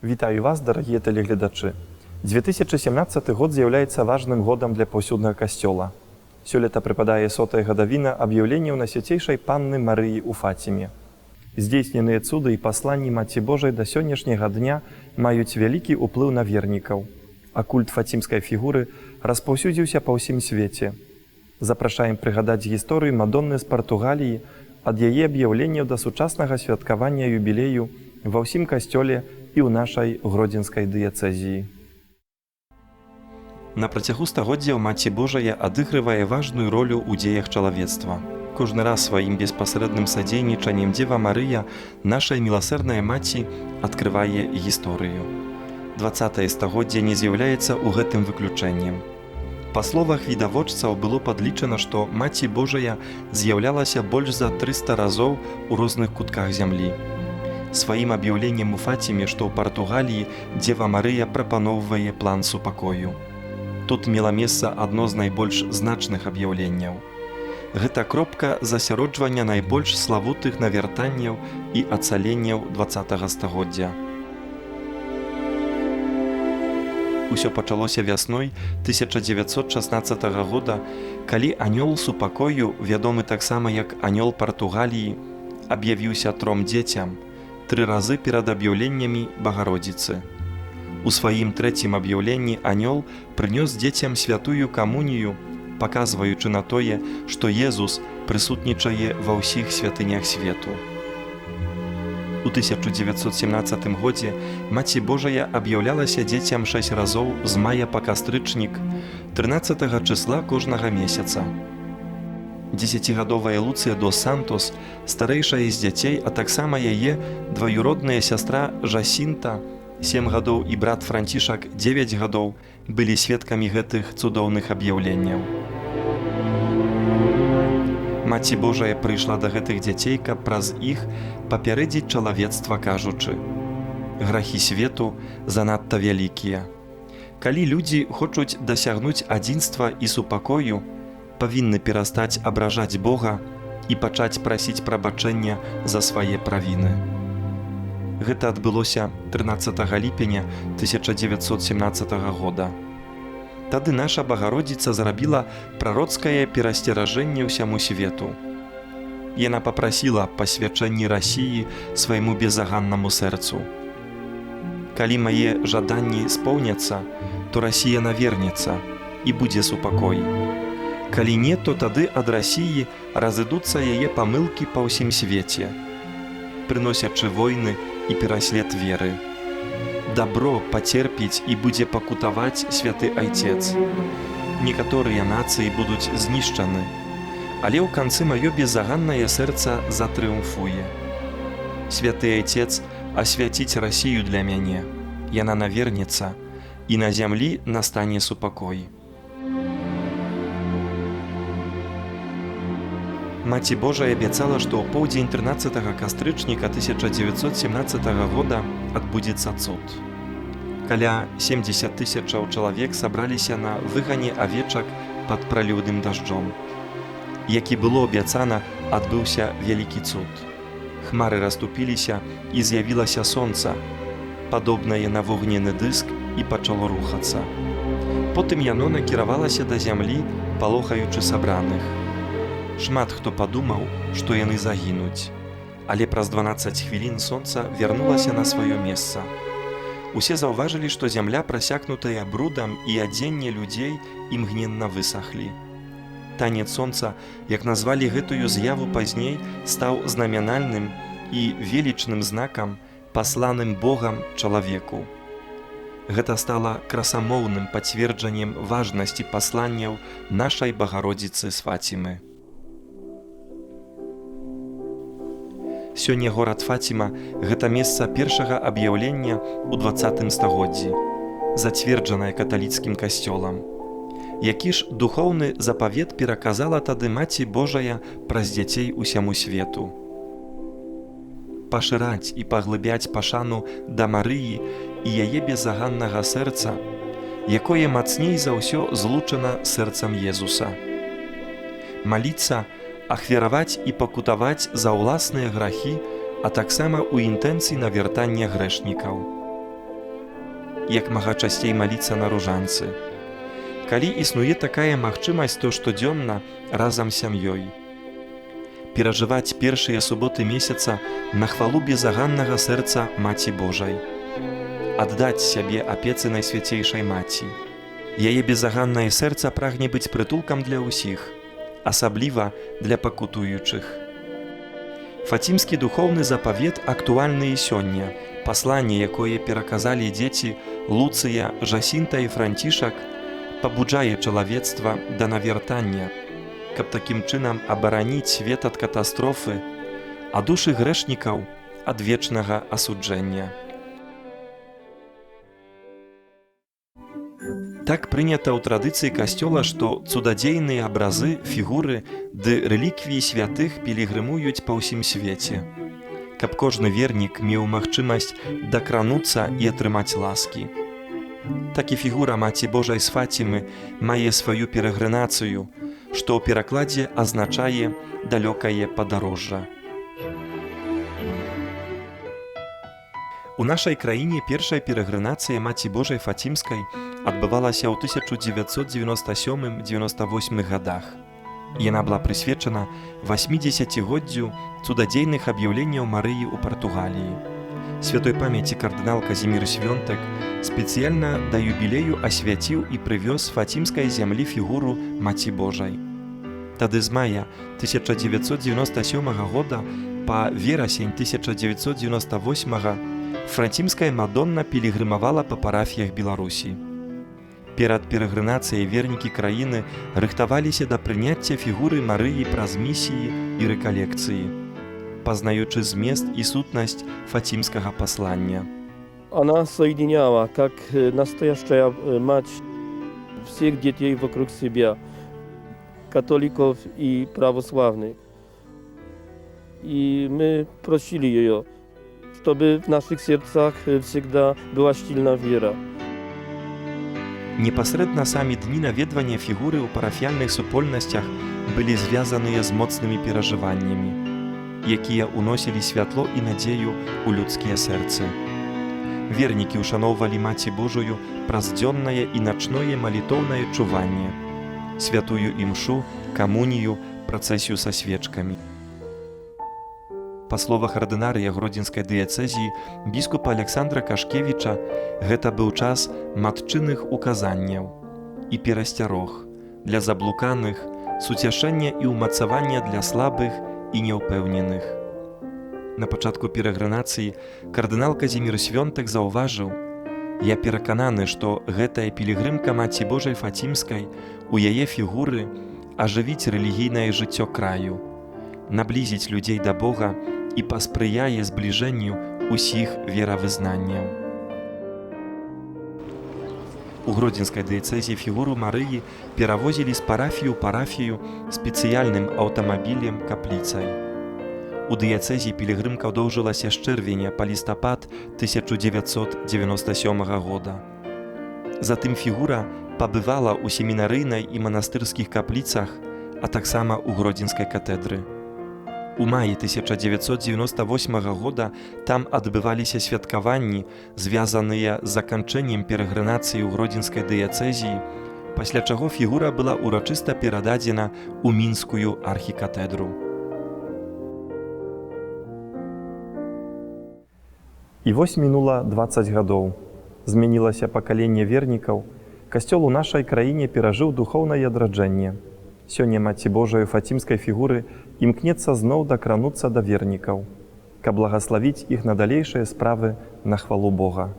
Вітаю вас, дарагія тэлегледачы. 2017 год з'яўляецца важным годам для паўсюднага касцёла. Сёлета прыпадае 100-я гадавіна аб'яўленняў Найсвяцейшай Панны Марыі ў Фаціме. Здзейсненыя цуды і пасланні Маці Божай да сённяшняга дня маюць вялікі ўплыў на вернікаў, а культ фацімскай фігуры распаўсюдзіўся па ўсім свеце. Запрашаем прыгадаць гісторыю Мадонны з Партугаліі ад яе аб'яўленняў да сучаснага святкавання юбілею ва ўсім касцёле і ў нашай гродзенскай дыяцэзіі. На працягу стагоддзяў Маці Божая адыгрывае важную ролю ў дзеях чалавецтва. Кожны раз сваім беспасрэдным садзейнічаннем Дзева Марыя, нашая міласэрная маці, адкрывае гісторыю. 20-е стагоддзе не з'яўляецца ў гэтым выключэннем. Па словах відавочцаў было падлічана, што Маці Божая з'яўлялася больш за 300 разоў у розных кутках зямлі. Сваім аб'яўленнем у Фаціме, што ў Партугаліі, Дзева Марыя прапаноўвае план супакою. Тут мела месца адно з найбольш значных аб'яўленняў. Гэта кропка засяроджвання найбольш славутых навяртанняў і ацаленняў 20-го стагоддзя. Усё пачалося вясной 1916 года, калі анёл супакою, вядомы таксама як анёл Партугаліі, аб'явіўся 3 дзецям 3 разы перад аб'яўленнямі Багародзіцы. У сваім 3-м аб'яўленні анёл прынёс дзецям святую камунію, паказваючы на тое, што Езус прысутнічае ва ўсіх святынях свету. У 1917 годзе Маці Божая аб'яўлялася дзецям 6 разоў з мая па кастрычнік 13 числа кожнага месяца. 10гадовая Луцыя дос Сантос, старэйшая з дзяцей, а таксама яе дваюродная сястра Жасінта, 7 гадоў і брат Францішак 9 гадоў, былі сведкамі гэтых цудоўных аб'яўленняў. Маці Божая прыйшла да гэтых дзяцей, каб праз іх папярэдзіць чалавецтва, кажучы: грахі свету занадта вялікія. Калі людзі хочуць дасягнуць адзінства і супакою, павінны перастаць абражаць Бога і пачаць прасіць прабачэння за свае правіны. Гэта адбылося 13 ліпеня 1917 года. Тады наша Багародзіца зрабіла прароцкае перасцеражэнне ўсяму свету. Яна папрасіла пасвячэнні Расіі свайму безаганнаму сэрцу. Калі мае жаданні споўняцца, то Расія навернецца і будзе супакой. Калі не, то тады ад Расіі разыдуцца яе памылкі па ўсім свеце, прыносячы войны і пераслед веры. Дабро пацерпіць і будзе пакутаваць святы Айцец. Некаторыя нацыі будуць знішчаны, але ў канцы маё безаганнае сэрца затрыумфуе. Святы Айцец асвяціць Расію для мяне, яна навернецца, і на зямлі настане супакой. Маці Божая абяцала, што ў поўдзень 13 кастрычніка 1917 года адбудзецца цуд. Каля 70 000 чалавек сабраліся на выгане авечак пад пралюдным дажджом. Як і было абяцана, адбыўся вялікі цуд. Хмары расступіліся і з'явілася сонца, падобнае на вогненны дыск, і пачало рухацца. Потым яно накіравалася да зямлі, палохаючы сабраных. Шмат хто падумаў, што яны загінуць, але праз 12 хвілін сонца вярнулася на сваё месца. Усе заўважылі, што зямля, прасякнутая брудам, і адзенне людзей імгненна высахлі. Танец сонца, як назвалі гэтую з'яву пазней, стаў знамянальным і велічным знакам, пасланым Богам чалавеку. Гэта стала красамоўным пацверджаннем важнасці пасланняў нашай Багародзіцы з Фацімы. Сёння горад Фаціма – гэта месца першага аб'яўлення ў 20-м стагоддзі, зацверджанае каталіцкім касцёлам. Які ж духоўны запавет пераказала тады Маці Божая праз дзяцей усяму свету. Пашыраць і паглыбяць пашану да Марыі і яе безаганнага сэрца, якое мацней за ўсё злучана сэрцам Езуса. Маліцца, ахвяраваць і пакутаваць за ўласныя грахі, а таксама ў інтэнцыі навяртання грэшнікаў. як мага часцей маліцца на ружанцы. Калі існуе такая магчымасць, то штодзённа разам з сям'ёй. Перажываць першыя суботы месяца на хвалу безаганнага сэрца Маці Божай. Аддаць сябе апецы Найсвяцейшай Маці. Яе безаганнае сэрца прагне быць прытулкам для ўсіх, асабліва для пакутуючых. Фацімскі духоўны запавет актуальны і сёння. Пасланне, якое пераказалі дзеці Луцыя, Жасінта і Францішак, пабуджае чалавецтва да навяртання, каб такім чынам абараніць свет ад катастрофы, а душы грэшнікаў ад вечнага асуджэння. Так прынята ў традыцыі касцёла, што цудадзейныя абразы, фігуры ды рэліквіі святых пілігрымуюць па ўсім свеце, каб кожны вернік меў магчымасць дакрануцца і атрымаць ласкі. Так і фігура Маці Божай з Фацімы мае сваю перагрынацыю, што ў перакладзе азначае далёкае падарожжа. У нашай краіне першая перагрынацыя Маці Божай Фацімскай адбывалася ў 1997-98 гадах. Яна была прысвечана 80-годдзю цудадзейных аб'яўленняў Марыі ў Партугаліі. Святой памяці кардынал Казімір Свёнтак спецыяльна да юбілею асвяціў і прывёз з фацімскай зямлі фігуру Маці Божай. Тады з мая 1997 года па верасень 1998 францімская Мадонна пілігрымавала па парафіях Беларусі. Перад перагрынацыяй вернікі краіны рыхтаваліся да прыняцця фігуры Марыі праз місіі і рэкалекцыі, пазнаючы змест и сутность фатимского послания. Она соединяла, как настоящая мать, всех детей вокруг себя, католиков и православных. И мы просили ее, чтобы в наших сердцах всегда была сильна вера. Непасрэдна самі дні наведвання фігуры ў парафіяльных супольнасцях былі звязаныя з моцнымі перажываннямі, якія ўносілі святло і надзею ў людскія сэрцы. Вернікі ўшаноўвалі Маці Божую праз дзённае і начное малітоўнае чуванне, святую імшу, камунію, працэсію са свечкамі. Па словах ардынарыя гродзенскай дыяцэзіі біскупа Александра Кашкевіча, гэта быў час матчыных указанняў і перасцярог для заблуканых, суцяшэння і ўмацавання для слабых і няўпэўненых. На пачатку перагрынацыі кардынал Казімір Свёнтак заўважыў: «Я перакананы, што гэтая пілігрымка Маці Божай Фатімскай у яе фігуры ажывіць рэлігійнае жыццё краю, наблізіць людзей да Бога і паспрыяе збліжэнню усіх веравызнанняў». У гродзенскай дыяцэзіі фігуру Марыі перавозілі з парафіі ў парафію спецыяльным аўтамабілем-капліцай. У дыяцэзіі пілігрымка доўжылася з чэрвеня па лістапад 1997 года. Затым фігура пабывала ў семінарыйнай і манастырскіх капліцах, а таксама ў гродзенскай катэдры. У маі 1998 года там адбываліся святкаванні, звязаныя з заканчэннем перагрынацыі ў гродзенскай дыяцэзіі, пасля чаго фігура была урачыста перададзена ў мінскую архікатэдру. І вось мінула 20 гадоў. Змянілася пакаленне вернікаў, касцёл у нашай краіне перажыў духоўнае адраджэнне. Сёння Маці Божаю фатімскай фігуры імкнецца зноў дакрануцца да вернікаў, каб благаславіць іх на далейшыя справы на хвалу Бога.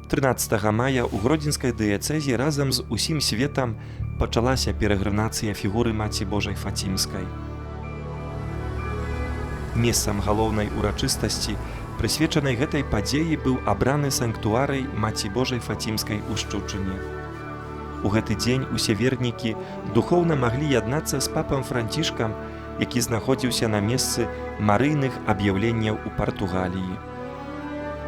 13 мая ў гродзенскай дыяцэзі разам з усім светам пачалася перагрынацыя фігуры Маці Божай Фатімскай. Месцам галоўнай урачыстасці, прысвечанай гэтай падзеі, быў абраны санктуарый Маці Божай Фатімскай у Шчучыне. У гэты дзень усе вернікі духоўна маглі яднацца з папам Францішкам, які знаходзіўся на месцы марыйных аб'яўленняў у Партугаліі.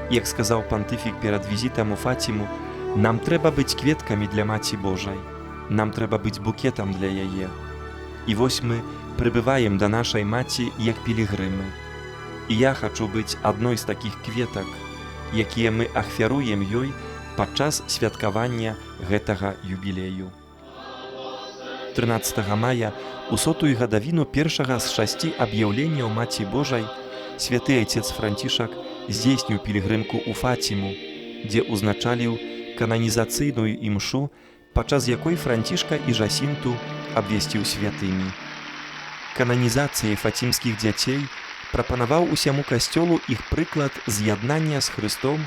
Як сказаў пантыфік перад візітам у Фатіму, нам трэба быць кветкамі для Маці Божай, нам трэба быць букетам для яе. І вось мы прыбываем да нашай маці як пілігрымы. І я хачу быць адной з такіх кветак, якія мы ахвяруем ёй падчас святкавання гэтага юбілею. 13 мая у 100-ю гадавіну першага з 6 аб'яўленняў Маці Божай святы айцец Францішак здзейсніў пілігрымку ў Фаціму, дзе ўзначаліў кананізацыйную імшу, падчас якой Францішка і Жасінту абвясціў святымі. Кананізацыяй фацімскіх дзяцей прапанаваў усяму касцёлу іх прыклад з'яднання з Хрыстом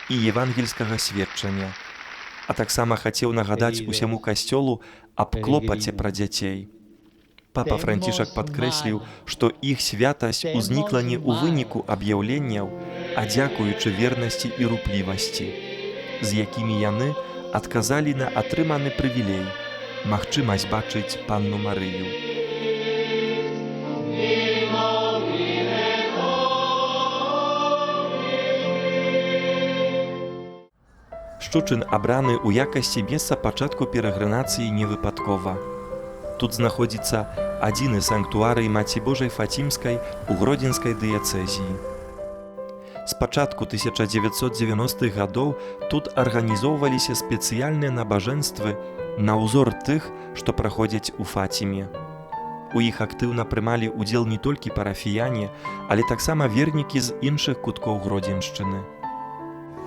і евангельскага сведчання, а таксама хацеў нагадаць усяму касцёлу аб клопаце пра дзяцей. Папа Францішак падкрэсліў, што іх святасць узнікла не ў выніку аб'яўленняў, а дзякуючы вернасці і руплівасці, з якімі яны адказалі на атрыманы прывілей – магчымасць бачыць панну Марыю. Шчучын абраны ў якасці месца пачатку перагрынацыі невыпадкова. Тут знаходзіцца адзіны санктуарый Маці Божай Фацімскай у Гродзенскай дыяцэзіі. З пачатку 1990-х гадоў тут арганізоўваліся спецыяльныя набажэнствы на ўзор тых, што праходзяць у Фаціме. У іх актыўна прымалі ўдзел не толькі парафіяне, але таксама вернікі з іншых куткоў Гродзеншчыны.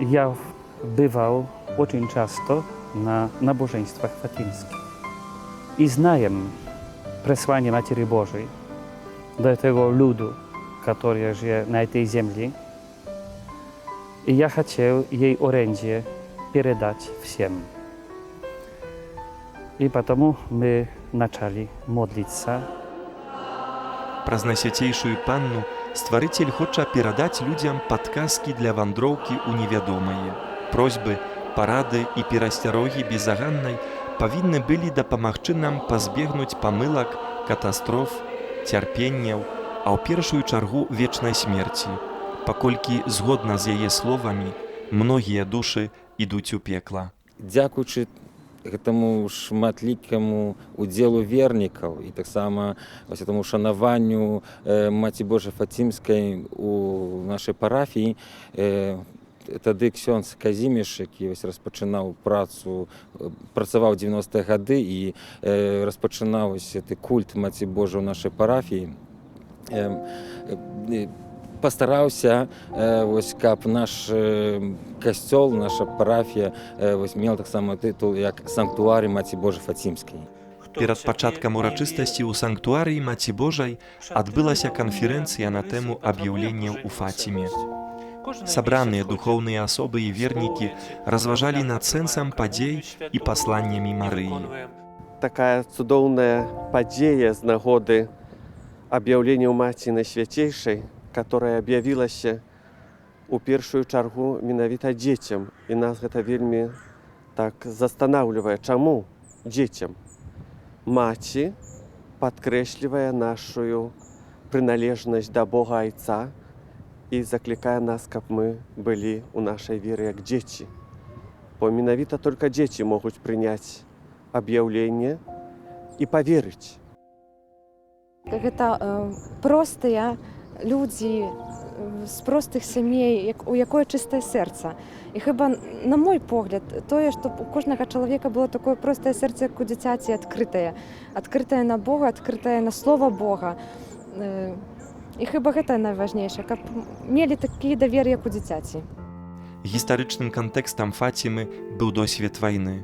Я бывал очень часто на набожеństwach фатимских и знаем przesłanie Matери Божией до этого люду, который живет на этой земле. И я хотел ей оренде передать всем. И потому мы начали молиться. Праз Найсвяцейшую панну стварыцель хоча перадаць людзям падказкі для вандроўкі ў невядомае. Просьбы, парады і перасцярогі безаганнай павінны былі дапамагчы нам пазбегнуць памылак, катастроф, цярпенняў, а ў першую чаргу вечнай смерці, паколькі, згодна з яе словамі, многія душы ідуць у пекла. Дзякуючы гэтаму шматлікаму удзелу вернікаў і таксама гэтаму шанаванню Маці Божай Фацімскай у нашай парафіі, тады ксёндз Казіміш, які распачынаў працаваў 90-е гады і распачынаў культ Маці Божай у нашай парафіі, пастараўся, каб наш касцёл, наша парафія мела таксама тытул як санктуарый Маці Божай Фацімскай. Перад пачаткам урачыстасці ў санктуарыі Маці Божай адбылася канферэнцыя на тэму аб'яўленняў у Фаціме. Сабраныя духоўныя асобы і вернікі разважалі над сэнсам падзей і пасланнямі Марыі. Такая цудоўная падзея з нагоды аб'яўлення Маці Найсвяцейшай, которая аб'явілася у першую чаргу менавіта дзецям. І нас гэта вельмі так застанаўлівае. Чаму дзецям? Маці падкрэслівае нашу прыналежнасць да Бога Айца і заклікае нас, каб мы былі ў нашай веры як дзеці. Бо менавіта толькі дзеці могуць прыняць аб'яўленне і паверыць. Гэта простыя людзі з простых сямей, у якое чыстае сэрца. І хіба, на мой погляд, тое, што у кожнага чалавека было такое простае сэрца, як у дзіцяці, адкрытае на Бога, адкрытае на слова Бога. І хіба гэта найважнейшае, каб мелі такі давер, як у дзіцяці. Гістарычным кантэкстам Фацімы быў досвед вайны.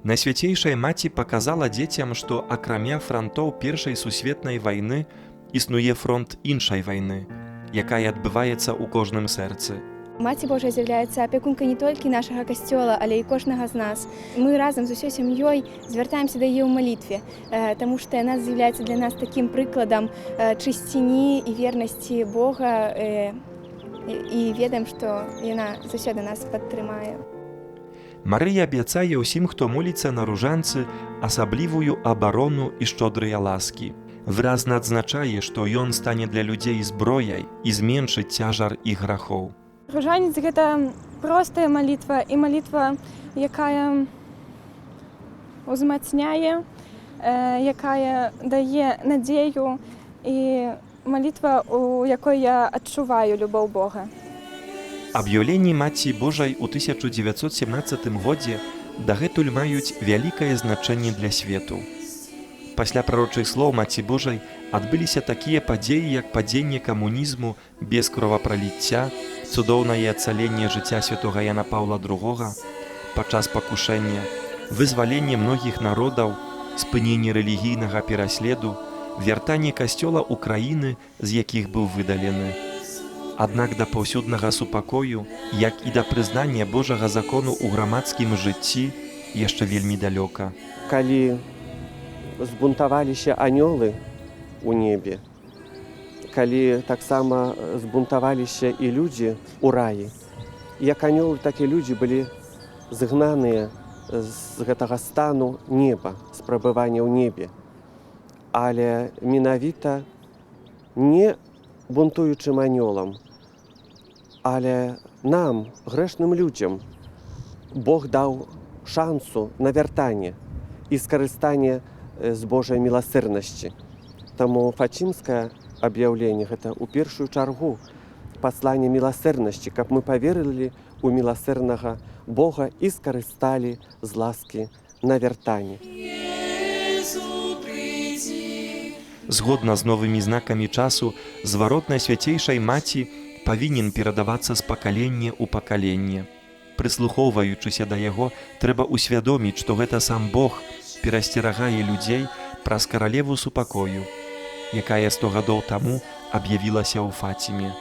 Найсвяцейшая маці паказала дзецям, што акрамя франтоў Першай сусветнай вайны існуе фронт іншай вайны, якая адбываецца ў кожным сэрцы. Маці Божая з'яўляецца апекункай не толькі нашага касцёла, але і кожнага з нас. Мы разам з усёй сям'ёй звяртаемся да яе ў малітве, таму што яна з'яўляецца для нас такім прыкладам чысціні і вернасці Бога, і ведаем, што яна заўсёды нас падтрымае. Марыя абяцае ўсім, хто моліцца на ружанцы, асаблівую абарону і шчодрыя ласкі. Выразна адзначае, што ён стане для людзей зброяй і зменшыць цяжар іх грахоў. Ружанец – гэта простая малітва і малітва, якая узмацняе, якая дае надзею і молитва, у якой я адчуваю любоў Бога. Аб'яўленні Маці Божай у 1917 годзе дагэтуль маюць вялікае значэнне для свету. Пасля прарочых слоў Маці Божай адбыліся такія падзеі, як падзенне камунізму без кровапраліцця, цудоўнае ацаленне жыцця святога Яна Паўла II падчас пакушэння, вызваленне многіх народаў, спыненне рэлігійнага пераследу, вяртанне касцёла ў краіны, з якіх быў выдалены. Аднак да паўсюднага супакою, як і да прызнання Божага закону ў грамадскім жыцці, яшчэ вельмі далёка. Калі збунтаваліся анёлы у небе, калі таксама збунтаваліся і людзі ў раі, як анёлы, так і людзі былі згнаныя з гэтага стану неба, з прабывання ў небе. Але менавіта не бунтуючым анёлам, але нам, грэшным людзям, Бог даў шансу на вяртанне і скарыстанне з Божай міласэрнасці. Таму фацімскае аб'яўленне – гэта ў першую чаргу пасланне міласэрнасці, каб мы паверылі ў міласэрнага Бога і скарысталі з ласкі на вяртанне. Згодна з новымі знакамі часу, зварот Найсвяцейшай Маці павінен перадавацца з пакалення ў пакаленне. Прыслухоўваючыся да яго, трэба ўсвядоміць, што гэта сам Бог перасцерагае людзей праз каралеву супакою, якая 100 гадоў таму аб'явілася ў Фаціме.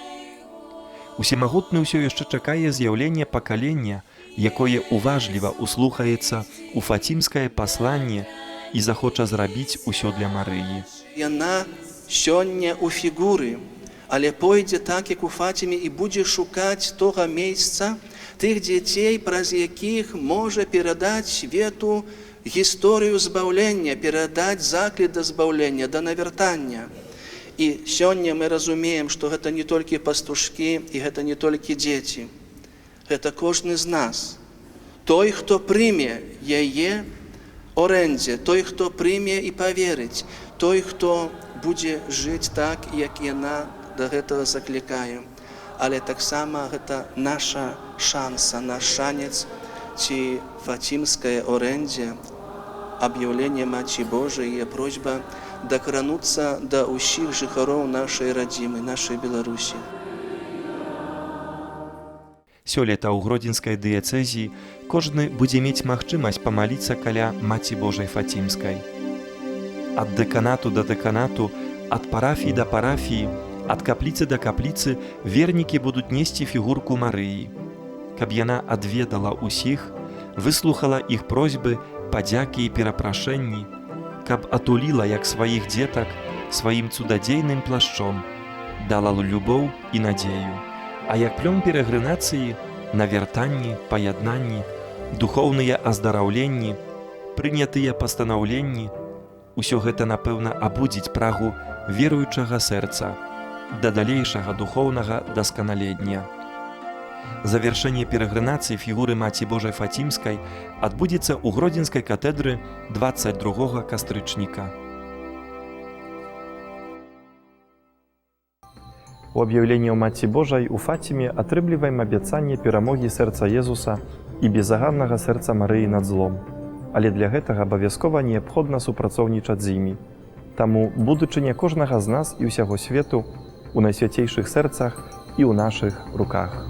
Усемагутны ўсё яшчэ чакае з'яўлення пакалення, якое уважліва услухаецца ў фацімскае пасланне і захоча зрабіць усё для Марыі. Яна сёння ў фігуры, але пойдзе так, як у Фатіме, і будзе шукаць тога месца, тых дзяцей, праз якіх можа перадаць свету гісторыю збаўлення, перадаць заклік да збаўлення, да навяртання. І сёння мы разумеем, што гэта не толькі пастушкі і гэта не толькі дзеці. Гэта кожны з нас. Той, хто прыме яе орэндзе, той, хто прыме і паверыць, той, хто будзе жыць так, як яна да гэтага заклікае. Але таксама гэта наша шанса, наш шанец, ці фацімскае орэндзе, аб'яўленне Маці Божай і просьба дакрануцца да ўсіх жыхароў нашай радзімы, нашай Беларусі. Сёлета ў гродзенскай дыяцэзіі кожны будзе мець магчымасць памаліцца каля Маці Божай Фацімскай. Ад дэканату да дэканату, ад парафіі да парафіі, ад капліцы да капліцы вернікі будуць несці фігурку Марыі, каб яна адведала ўсіх, выслухала іх просьбы, падзякі і перапрашэнні, каб атуліла, як сваіх дзетак, сваім цудадзейным плашчом, дала любоў і надзею, а як плён перагрынацыі, навяртанні, паяднанні, духоўныя аздараўленні, прынятыя пастанаўленні, усё гэта, напэўна, абудзіць прагу веруючага сэрца да далейшага духоўнага дасканалення. Завяршэнне перагрынацыі фігуры Маці Божай Фацімскай адбудзецца ў гродзенскай катэдры 22 кастрычніка. У аб'яўленні Маці Божай у Фаціме атрымліваем абяцанне перамогі сэрца Езуса і безаганнага сэрца Марыі над злом. Але для гэтага абавязкова неабходна супрацоўнічаць з імі. Таму будучыня кожнага з нас і ўсяго свету у найсвяцейшых сэрцах і ў нашых руках.